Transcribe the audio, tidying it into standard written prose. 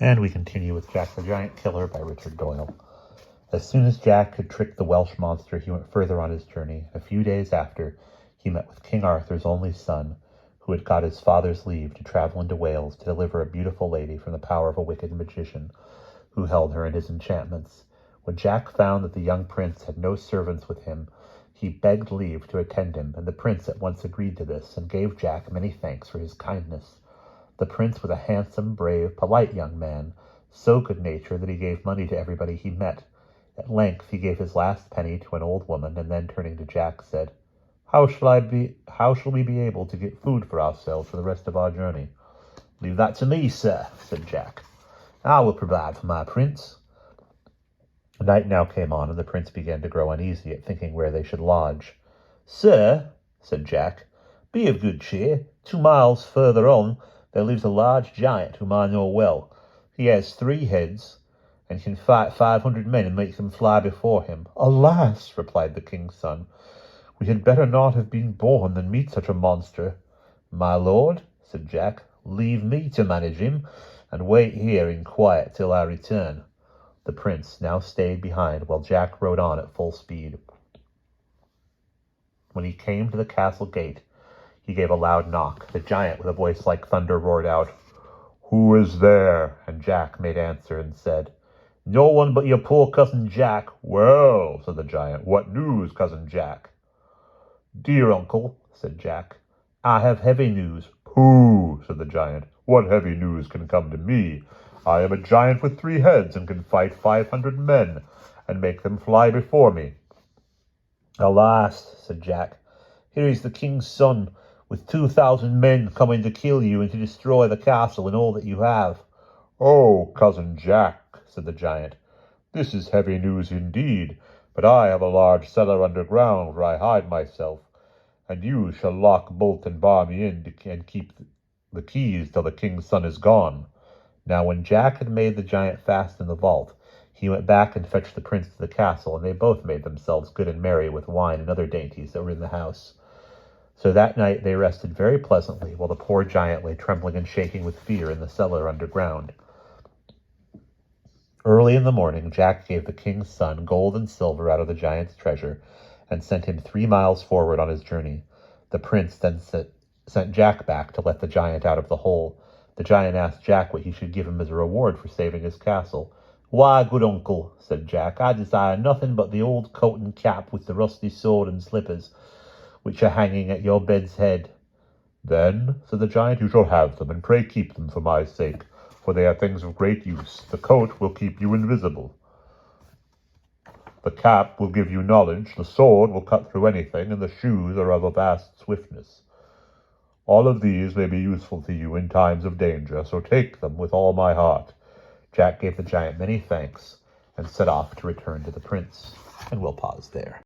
And we continue with Jack the Giant Killer by Richard Doyle. As soon as Jack had tricked the Welsh monster, he went further on his journey. A few days after, he met with King Arthur's only son, who had got his father's leave to travel into Wales to deliver a beautiful lady from the power of a wicked magician, who held her in his enchantments. When Jack found that the young prince had no servants with him, he begged leave to attend him, and the prince at once agreed to this, and gave Jack many thanks for his kindness. The prince was a handsome, brave, polite young man, so good-natured that he gave money to everybody he met. At length he gave his last penny to an old woman, and then turning to Jack said, How shall we be able to get food for ourselves for the rest of our journey?" "Leave that to me, sir," said Jack. "I will provide for my prince." Night now came on, and the prince began to grow uneasy at thinking where they should lodge. "Sir," said Jack, "be of good cheer. 2 miles further on there lives a large giant whom I know well. He has 3 heads, and can fight 500 men and make them fly before him." "Alas," replied the king's son, "we had better not have been born than meet such a monster." "My lord," said Jack, "leave me to manage him, and wait here in quiet till I return." The prince now stayed behind while Jack rode on at full speed. When he came to the castle gate, he gave a loud knock. The giant, with a voice like thunder, roared out, "Who is there?" And Jack made answer and said, "No one but your poor cousin Jack." "Well," said the giant, "what news, cousin Jack?" "Dear uncle," said Jack, "I have heavy news." "Pooh," said the giant, "what heavy news can come to me? I am a giant with 3 heads, and can fight 500 men, and make them fly before me." "Alas," said Jack, "here is the king's son, with 2,000 men coming to kill you and to destroy the castle and all that you have." "Oh, cousin Jack," said the giant, "this is heavy news indeed, but I have a large cellar underground where I hide myself, and you shall lock, bolt, and bar me in, and keep the keys till the king's son is gone." Now when Jack had made the giant fast in the vault, he went back and fetched the prince to the castle, and they both made themselves good and merry with wine and other dainties that were in the house. So that night they rested very pleasantly, while the poor giant lay trembling and shaking with fear in the cellar underground. Early in the morning, Jack gave the king's son gold and silver out of the giant's treasure, and sent him 3 miles forward on his journey. The prince then sent Jack back to let the giant out of the hole. The giant asked Jack what he should give him as a reward for saving his castle. "Why, good uncle," said Jack, "I desire nothing but the old coat and cap with the rusty sword and slippers, which are hanging at your bed's head." "Then," said the giant, "you shall have them, and pray keep them for my sake, for they are things of great use. The coat will keep you invisible. The cap will give you knowledge, the sword will cut through anything, and the shoes are of a vast swiftness. All of these may be useful to you in times of danger, so take them with all my heart." Jack gave the giant many thanks, and set off to return to the prince. And we'll pause there.